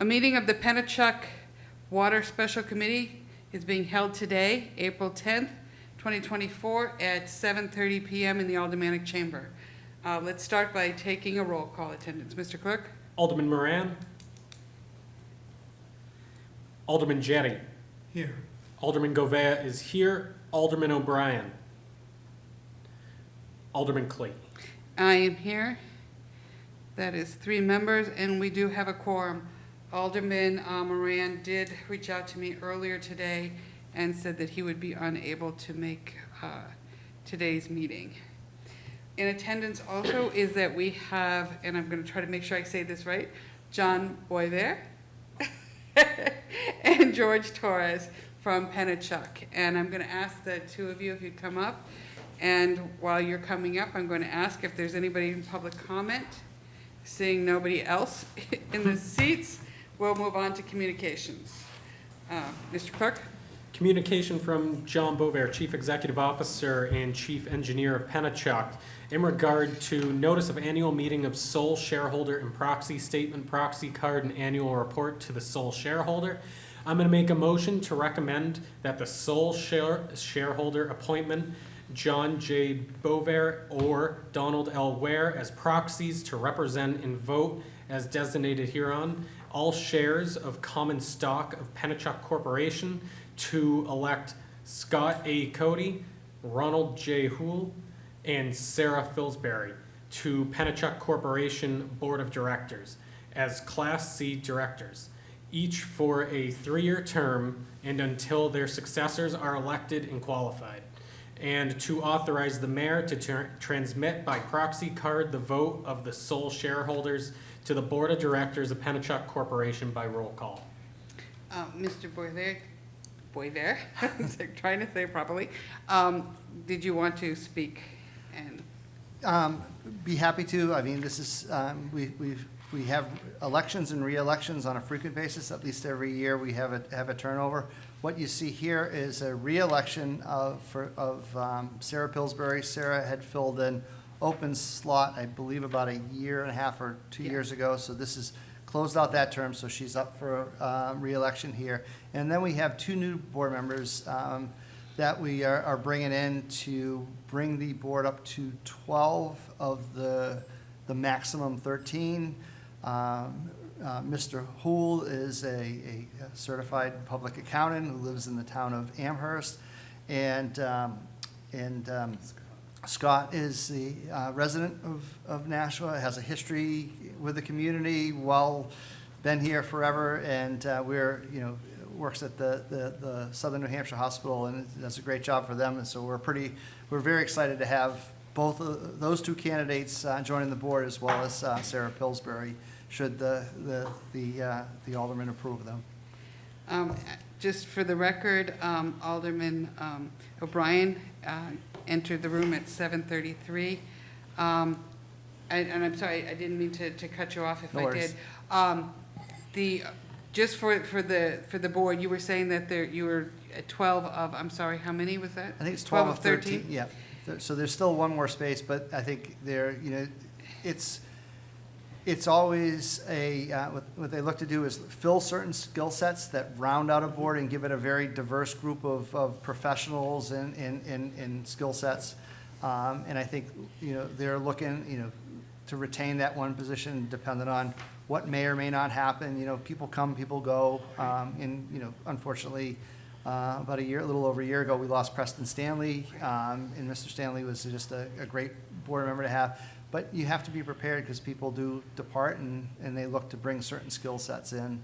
A meeting of the Pennichuck Water Special Committee is being held today, April 10th, 2024, at 7:30 p.m. in the Aldermanic Chamber. Let's start by taking a roll call attendance. Mr. Clerk? Alderman Moran. Alderman Jettie. Here. Alderman Govea is here. Alderman O'Brien. Alderman Clee. I am here. That is 3 members, and we do have a quorum. Alderman Moran did reach out to me earlier today and said that he would be unable to make today's meeting. In attendance also is that we have, and I'm going to try to make sure I say this right, John Boyer and George Torres from Pennichuck. And I'm going to ask the 2 of you if you'd come up. And while you're coming up, I'm going to ask if there's anybody in public comment. Seeing nobody else in the seats, we'll move on to communications. Mr. Clerk? Communication from John Bovair, Chief Executive Officer and Chief Engineer of Pennichuck, in regard to notice of annual meeting of sole shareholder and proxy statement, proxy card, and annual report to the sole shareholder. I'm going to make a motion to recommend that the sole shareholder appointment, John J. Bovair or Donald L. Ware, as proxies to represent and vote as designated hereon all shares of common stock of Pennichuck Corporation, to elect Scott A. Cody, Ronald J. Houle, and Sarah Fillsbury to Pennichuck Corporation Board of Directors as Class C directors, each for a 3-year term and until their successors are elected and qualified, and to authorize the mayor to transmit by proxy card the vote of the sole shareholders to the Board of Directors of Pennichuck Corporation by roll call. Mr. Boyer, I'm trying to say it properly. Did you want to speak? And Be happy to. I mean, this is, we have elections and re-elections on a frequent basis. At least every year we have a turnover. What you see here is a re-election of Sarah Pillsbury. Sarah had filled an open slot, I believe, about 1.5 years or 2 years ago. So this is closed out that term, so she's up for re-election here. And then we have 2 new board members that we are bringing in to bring the board up to 12 of the maximum 13. Mr. Houle is a certified public accountant who lives in the town of Amherst, and Scott is the resident of Nashua, has a history with the community, been here forever, and works at the Southern New Hampshire Hospital and does a great job for them. And so we're very excited to have both of those 2 candidates joining the board, as well as Sarah Pillsbury, should the aldermen approve of them. just for the record, Alderman O'Brien entered the room at 7:33. And I'm sorry, I didn't mean to cut you off if No I worries. did. Just for the board, you were saying that you were at 12 of, I'm sorry, how many was that? I think it's 12 of 13. Yeah. So there's still one more space, but I think it's always what they look to do is fill certain skill sets that round out a board and give it a very diverse group of professionals and skill sets. And I think, they're looking, to retain that one position depending on what may or may not happen. People come, people go. Unfortunately, about a little over a year ago, we lost Preston Stanley, and Mr. Stanley was just a great board member to have. But you have to be prepared because people do depart, and they look to bring certain skill sets in.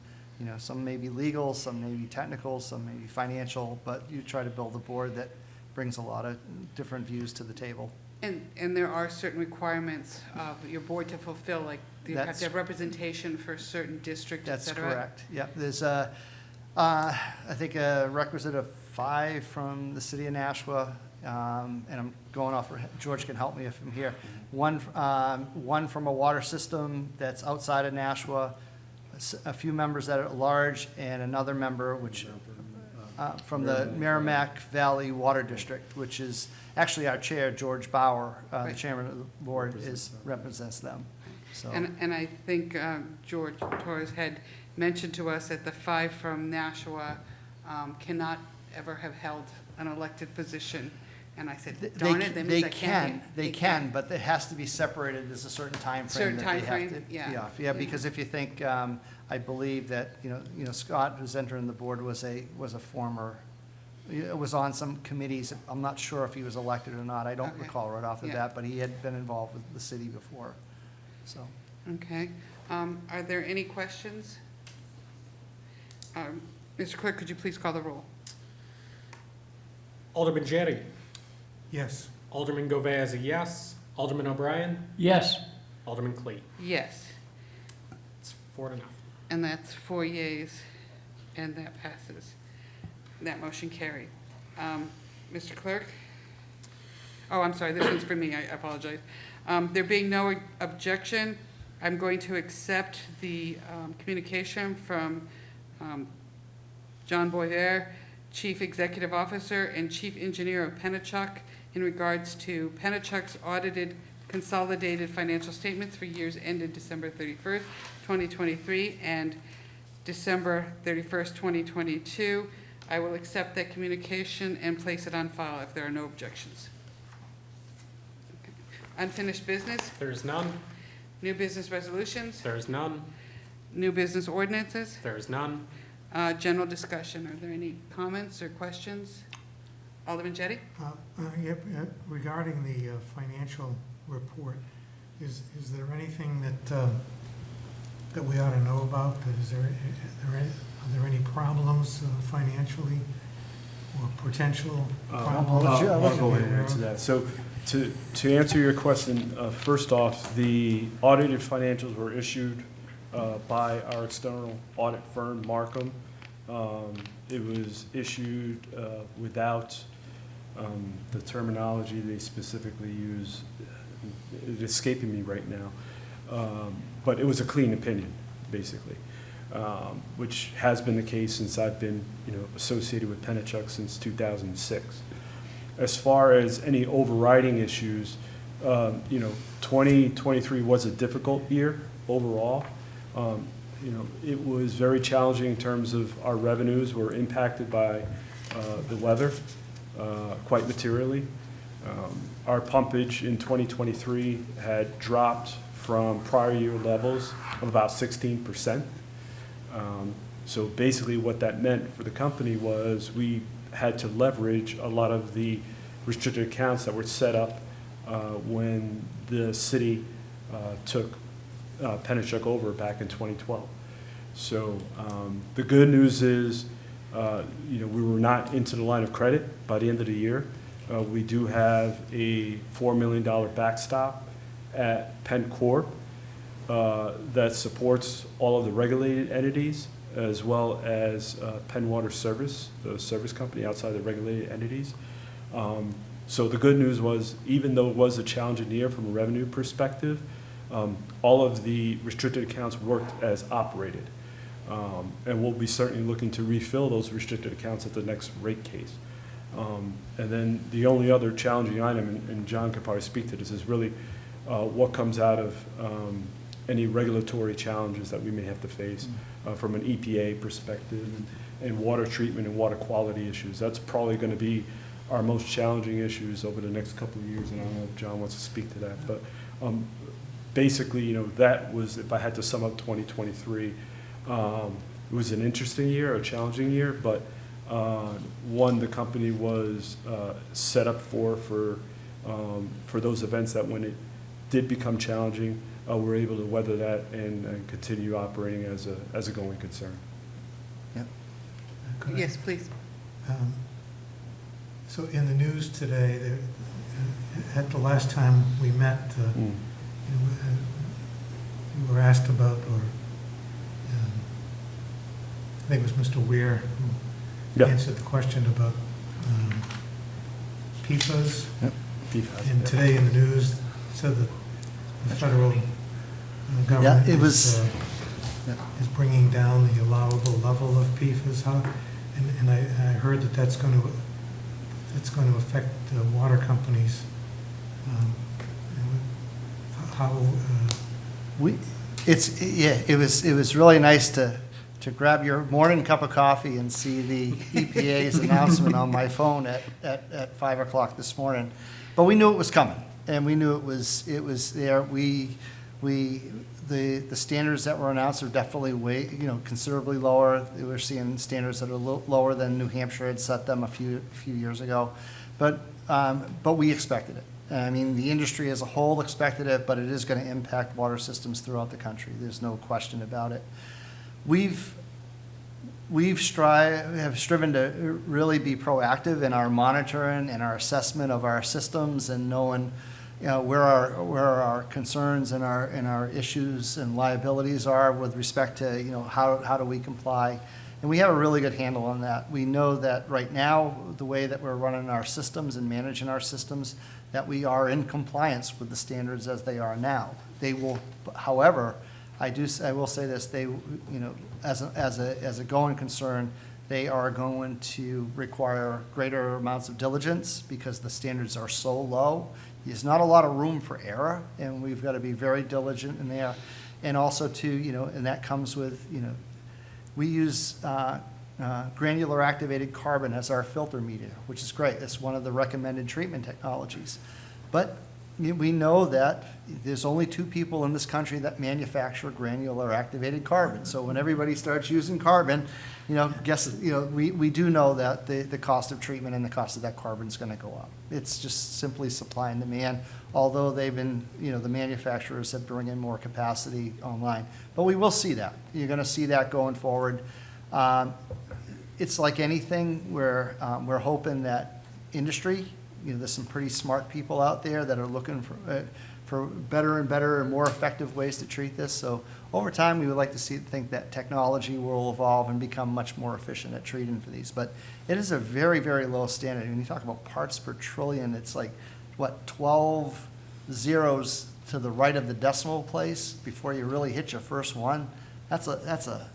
Some may be legal, some may be technical, some may be financial, but you try to build a board that brings a lot of different views to the table. And there are certain requirements of your board to fulfill, like you have to have representation for a certain district, et cetera? That's correct. Yep. There's I think a requisite of 5 from the city of Nashua, and I'm going off, George can help me if I'm here. One from a water system that's outside of Nashua, a few members that are at large, and another member which from the Merrimack Valley Water District, which is actually our chair, George Bauer, the chairman of the board, represents them. So, And I think George Torres had mentioned to us that the 5 from Nashua cannot ever have held an elected position. And I said, darn it, that means I can't. They can, but it has to be separated. There's a certain time frame Certain that they have timeframe, to yeah. be off. Yeah, because if you think, I believe that, Scott, who's entering the board, was a former, was on some committees. I'm not sure if he was elected or not. I don't Okay. recall right off the Yeah. bat, but he had been involved with the city before, so. Okay. Are there any questions? Mr. Clerk, could you please call the roll? Alderman Jettie. Yes. Alderman Govea is a yes. Alderman O'Brien. Yes. Alderman Clee. Yes, It's 4-0. and that's 4 yeas, and that passes. That motion carried. Mr. Clerk? Oh, I'm sorry, this one's for me, I apologize. There being no objection, I'm going to accept the communication from John Boyer, Chief Executive Officer and Chief Engineer of Pennichuck, in regards to Pennichuck's audited consolidated financial statements for years ended December 31st, 2023, and December 31st, 2022. I will accept that communication and place it on file if there are no objections. Okay. Unfinished business, There is none. new business resolutions, There is none. new business ordinances, There is none. general discussion. Are there any comments or questions? Alderman Jettie? Yep, regarding the financial report, is there anything that we ought to know about? Are there any problems financially or potential problems? I'll I'll go ahead and answer that. So to answer your question, first off, the audited financials were issued by our external audit firm, Markham. It was issued without the terminology they specifically use. It's escaping me right now. But it was a clean opinion, basically, which has been the case since I've been, associated with Pennichuck since 2006. As far as any overriding issues, 2023 was a difficult year overall. It was very challenging in terms of our revenues were impacted by the weather quite materially. Our pumpage in 2023 had dropped from prior year levels of about 16%. So basically what that meant for the company was we had to leverage a lot of the restricted accounts that were set up when the city took Pennichuck over back in 2012. So the good news is, we were not into the line of credit by the end of the year. We do have a $4 million backstop at Penn Corp that supports all of the regulated entities as well as Penn Water Service, the service company outside the regulated entities. So the good news was, even though it was a challenging year from a revenue perspective, all of the restricted accounts worked as operated. And we'll be certainly looking to refill those restricted accounts at the next rate case. And then the only other challenging item, and John could probably speak to this, is really what comes out of any regulatory challenges that we may have to face from an EPA perspective and water treatment and water quality issues. That's probably going to be our most challenging issues over the next couple of years, and I don't know if John wants to speak to that. But basically, that was, if I had to sum up 2023, it was an interesting year, a challenging year, but one the company was set up for those events that when it did become challenging, we're able to weather that and continue operating as a going concern. Could I- Yes, please. So in the news today, at the last time we met, you were asked about, or I think it was Mr. Weir who Yeah. answered the question about PFAS. PFAS, And yeah. today in the news, it said that the federal government it was- is bringing down the allowable level of PFAS. And I heard that that's going to affect the water companies. And It was really nice to grab your morning cup of coffee and see the EPA's announcement on my phone at 5 o'clock this morning. But we knew it was coming, and we knew it was there. The standards that were announced are definitely considerably lower. We're seeing standards that are lower than New Hampshire had set them a few years ago. But we expected it. I mean, the industry as a whole expected it, but it is going to impact water systems throughout the country. There's no question about it. We've striven to really be proactive in our monitoring and our assessment of our systems and knowing, where our concerns and our issues and liabilities are with respect to, how do we comply. And we have a really good handle on that. We know that right now, the way that we're running our systems and managing our systems, that we are in compliance with the standards as they are now. They will, however, I will say this, they, as a going concern, they are going to require greater amounts of diligence because the standards are so low. There's not a lot of room for error, and we've got to be very diligent in there. And also too, and that comes with, we use granular activated carbon as our filter media, which is great. It's one of the recommended treatment technologies. But we know that there's only 2 people in this country that manufacture granular activated carbon. So when everybody starts using carbon, we do know that the cost of treatment and the cost of that carbon is going to go up. It's just simply supply and demand, although they've been, the manufacturers have brought in more capacity online. But we will see that. You're going to see that going forward. It's like anything where we're hoping that industry, there's some pretty smart people out there that are looking for better and better and more effective ways to treat this. So over time, we would like to think that technology will evolve and become much more efficient at treating for these. But it is a very, very low standard. When you talk about parts per trillion, it's like, 12 zeros to the right of the decimal place before you really hit your first one. That's a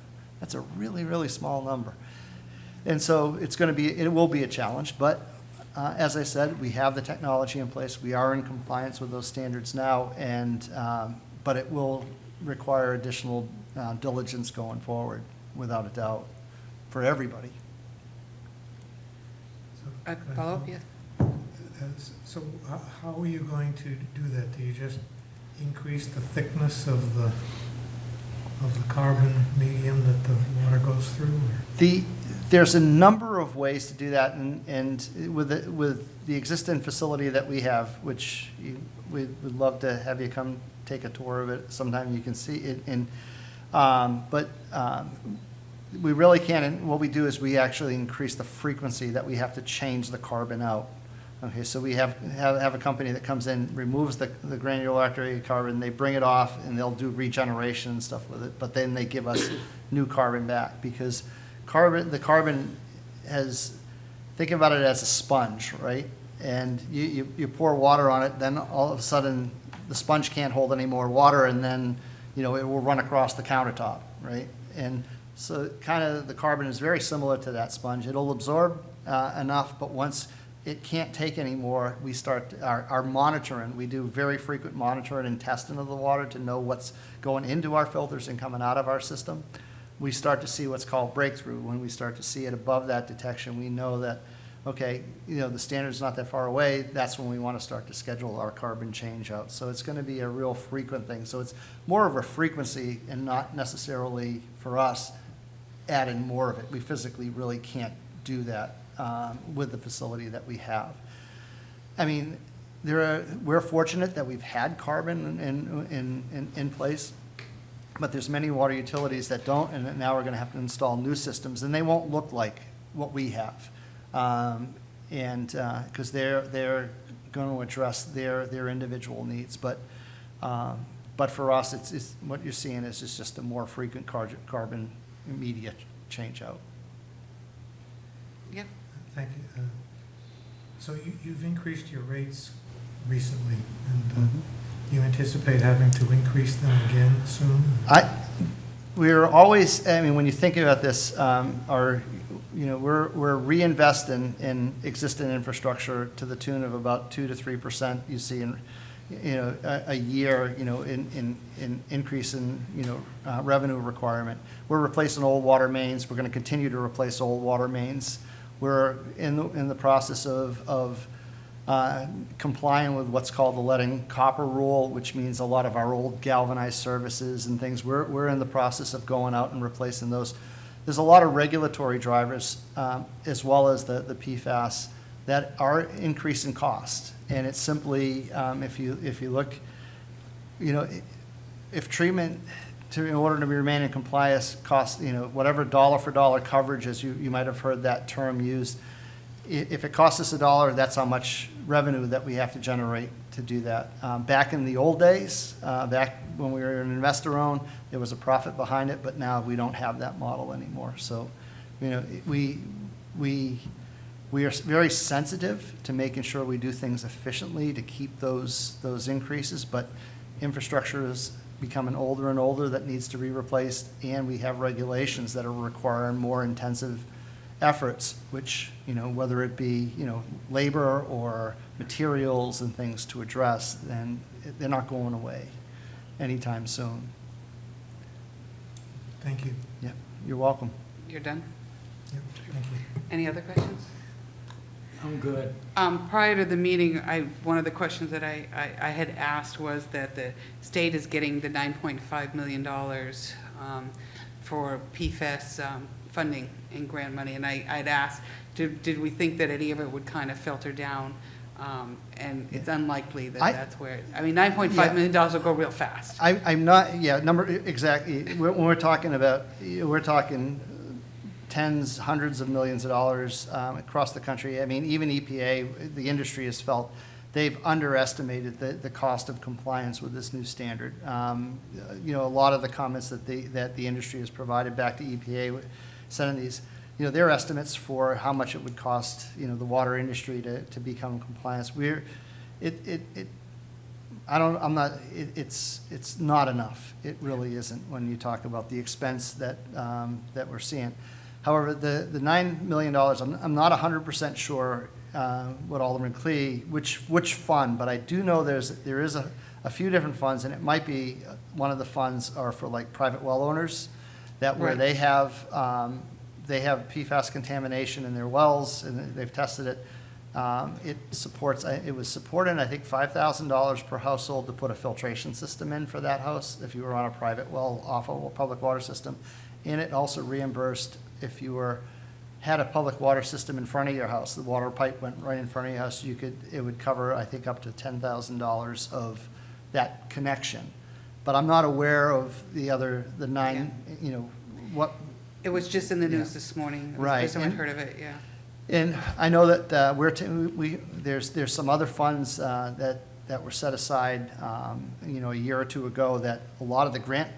really, really small number. And so it will be a challenge, but as I said, we have the technology in place. We are in compliance with those standards now, but it will require additional diligence going forward, without a doubt, for everybody. Follow-up, yes. So how are you going to do that? Do you just increase the thickness of the carbon medium that the water goes through? There's a number of ways to do that, and with the existing facility that we have, which we'd love to have you come take a tour of it sometime. You can see it. But we really can. And what we do is we actually increase the frequency that we have to change the carbon out. Okay, so we have a company that comes in, removes the granular activated carbon, they bring it off, and they'll do regeneration and stuff with it. But then they give us new carbon back because the carbon think about it as a sponge, right? And you pour water on it, then all of a sudden the sponge can't hold any more water, and then it will run across the countertop, right? And so kind of the carbon is very similar to that sponge. It'll absorb enough, but once it can't take any more, we start our monitoring. We do very frequent monitoring and testing of the water to know what's going into our filters and coming out of our system. We start to see what's called breakthrough. When we start to see it above that detection, we know that, okay, the standard's not that far away. That's when we want to start to schedule our carbon change out. So it's going to be a real frequent thing. So it's more of a frequency and not necessarily, for us, adding more of it. We physically really can't do that with the facility that we have. I mean, we're fortunate that we've had carbon in place, but there's many water utilities that don't, and now we're going to have to install new systems, and they won't look like what we have, because they're going to address their individual needs. But for us, it's what you're seeing is just a more frequent carbon media change out. Yep. Thank you. So you've increased your rates recently, and you anticipate having to increase them again soon? We're always, when you think about this, we're reinvesting in existing infrastructure to the tune of about 2 to 3%. You see a year, in increase in, revenue requirement. We're replacing old water mains. We're going to continue to replace old water mains. We're in the process of complying with what's called the lead and copper rule, which means a lot of our old galvanized services and things, we're in the process of going out and replacing those. There's a lot of regulatory drivers, as well as the PFAS, that are increasing cost. And it's simply, if you look, if treatment, in order to remain in compliance, costs, whatever dollar for dollar coverage, as you might have heard that term used, if it costs us $1, that's how much revenue that we have to generate to do that. Back in the old days, back when we were an investor-owned, there was a profit behind it, but now we don't have that model anymore. So, we are very sensitive to making sure we do things efficiently to keep those increases, but infrastructure is becoming older and older that needs to be replaced, and we have regulations that are requiring more intensive efforts, which, whether it be, labor or materials and things to address, and they're not going away anytime soon. Thank you. Yeah, you're welcome. You're done? Yep, thank you. Any other questions? I'm good. Prior to the meeting, one of the questions that I had asked was that the state is getting the $9.5 million for PFAS funding and grant money, and I'd asked, did we think that any of it would kind of filter down? And it's unlikely that that's where, $9.5 million will go real fast. I'm not, exactly. When we're talking about, we're talking tens, hundreds of millions of dollars across the country. Even EPA, the industry has felt they've underestimated the cost of compliance with this new standard. A lot of the comments that the industry has provided back to EPA, sending these, their estimates for how much it would cost, the water industry to become compliant. It's not enough. It really isn't when you talk about the expense that we're seeing. However, the $9 million, I'm not 100% sure what Alderman Klee, which fund, but I do know there is a few different funds, and it might be one of the funds are for like private well owners, that where Right. they have PFAS contamination in their wells, and they've tested it. It was supporting, I think, $5,000 per household to put a filtration system in for that house if you were on a private well off of a public water system. And it also reimbursed if you had a public water system in front of your house, the water pipe went right in front of your house, it would cover, I think, up to $10,000 of that connection. But I'm not aware of the nine, what. It was just in the news Yeah. this morning. It was Right. the first time I'd heard of it, yeah. And I know that there's some other funds that were set aside, a year or two ago, that a lot of the grant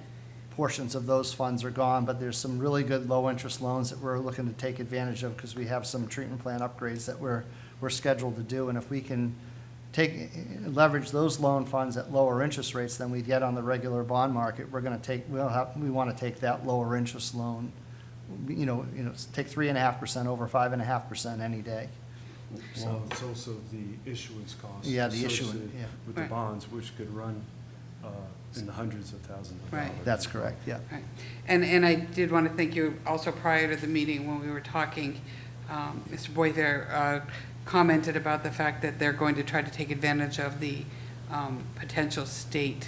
portions of those funds are gone, but there's some really good low-interest loans that we're looking to take advantage of because we have some treatment plant upgrades that we're scheduled to do. And if we can leverage those loan funds at lower interest rates than we get on the regular bond market, we want to take that lower interest loan, take 3.5% over 5.5% any day. Well, it's also the issuance costs. Yeah, the issuance, associated yeah. with the Right. bonds, which could run in the hundreds of thousands of Right. dollars. That's correct, yeah. Right. And I did want to thank you also prior to the meeting when we were talking, Mr. Boyver commented about the fact that they're going to try to take advantage of the potential state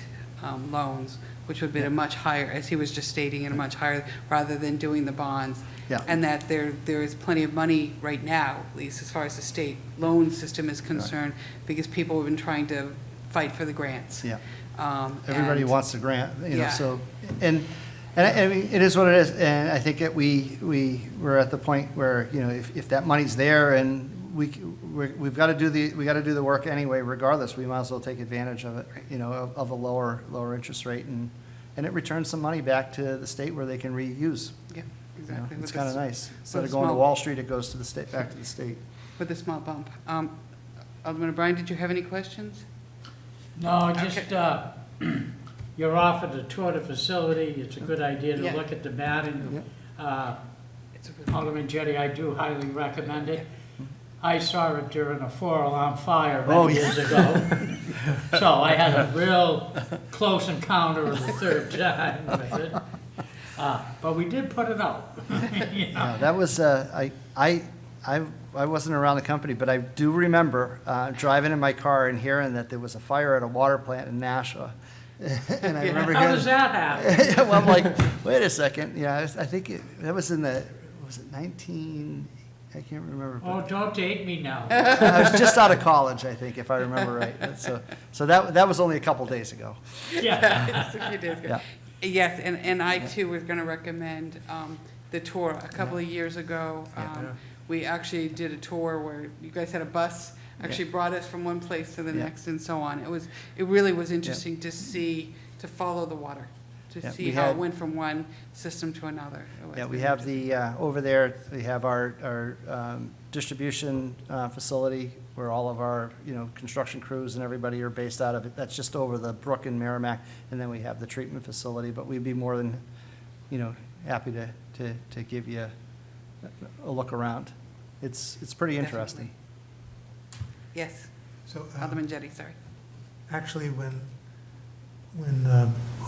loans, which would be a much higher, as he was just stating, a much higher, rather than doing the bonds. Yeah. And that there is plenty of money right now, at least as far as the state loan system is concerned, because people have been trying to fight for the grants. Yeah. Everybody And- wants the grant, Yeah. so, and I mean, it is what it is, and I think that we're at the point where, if that money's there and we've got to do the work anyway regardless, we might as well take advantage of it, of a lower interest rate, and it returns some money back to the state where they can reuse. Yeah, exactly. It's With kind of this- nice. Instead with of going to small- Wall Street, it goes to the state, back to the state. With a small bump. Alderman O'Brien, did you have any questions? No, just, you're offered a tour of the facility. It's a good idea to Yeah. look at the matting. It's a good- Alderman Jettie, I do highly recommend it. I saw it during a 4-alarm fire Oh, many yeah. years ago. So I had a real close encounter of the third time with it. But we did put it out. You know? Yeah, that was, I wasn't around the company, but I do remember driving in my car and hearing that there was a fire at a water plant in Nashua. And I remember How hearing, does that happen? well, I'm like, wait a second, yeah, I think that was in the, was it 19, I can't remember. Oh, But don't date me now. I was just out of college, I think, if I remember right. So that was only a couple days ago. Yeah. Just a few days ago. Yeah. Yes, and I too was gonna recommend, the tour. A couple of years ago, we actually did a tour where you guys had a bus, actually brought us from one place to the Yeah. next and so on. It really was interesting to see, to follow the water, to Yeah, see we how it had- went from one system to another. It was Yeah, we very have interesting. over there, we have our distribution facility where all of our, construction crews and everybody are based out of it. That's just over the brook in Merrimack. And then we have the treatment facility, but we'd be more than, happy to give you a look around. It's pretty interesting. Yes, So, Alderman Jettie, sorry. actually, when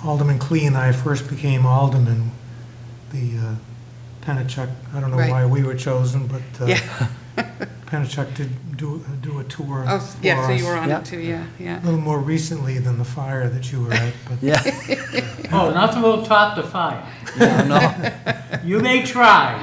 Alderman Clee and I first became aldermen, the Pennichuck, I don't know Right. why we were chosen, but Yeah. Pennichuck did do a tour Oh, for yeah, so you us. were on Yeah. it too, yeah, yeah. A little more recently than the fire that you were at, but Yeah, Oh, nothing will top the fire. no, You may try.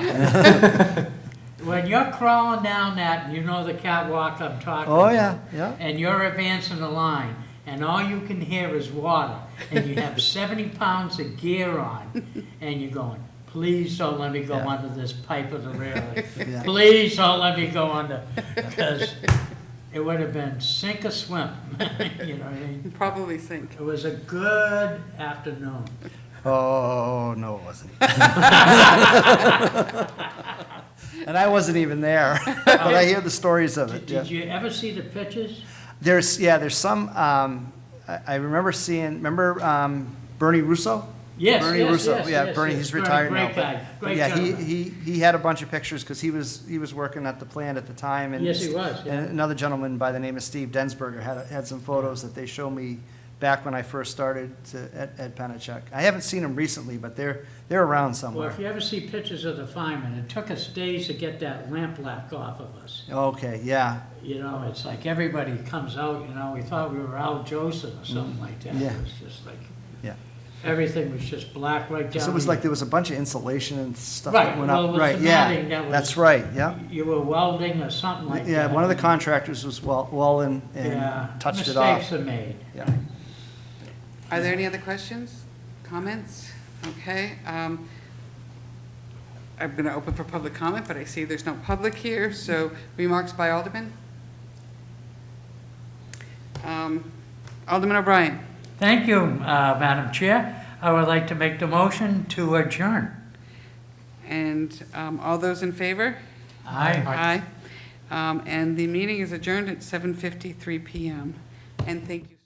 When you're crawling down that, you know the catwalk I'm talking oh, about. yeah, yeah. And you're advancing the line, and all you can hear is water, and you have 70 pounds of gear on, and you're going, please don't let me go Yeah. under this pipe of the railing. Yeah. Please don't let me go under, because it would have been sink or swim. You know what I mean? Probably sink. It was a good afternoon. Oh, no, it wasn't. And I wasn't even there, but I hear the stories of it. Did Yeah. you ever see the pictures? There's some, I remember Bernie Russo? Yes, Bernie yes, Russo, yes, yeah, yes, Bernie, yes. he's Bernie, retired now. great guy, but great yeah, gentleman. he had a bunch of pictures because he was working at the plant at the time. And Yes, he was, yeah. And another gentleman by the name of Steve Densberger had some photos that they show me back when I first started at Pennichuck. I haven't seen them recently, but they're around Well, somewhere. if you ever see pictures of the firemen, it took us days to get that lampblack off of us. Okay, yeah, You know, it's like everybody comes out, we thought we were Al Joseph or something like that. Yeah. It was just like, yeah. everything was just black right down. So it was the- like there was a bunch of insulation and stuff Right, that went well, it up. was Right, the yeah, matting that was- that's right, yeah. You were welding or something like that. Yeah, one of the contractors was well and Yeah, touched it off. mistakes are made. Yeah. Are there any other questions, comments? Okay. I'm going to open for public comment, but I see there's no public here, so remarks by Alderman? Alderman O'Brien? Thank you, Madam Chair. I would like to make the motion to adjourn. And all those in favor? Aye. Aye. And the meeting is adjourned at 7:53 PM. And thank you.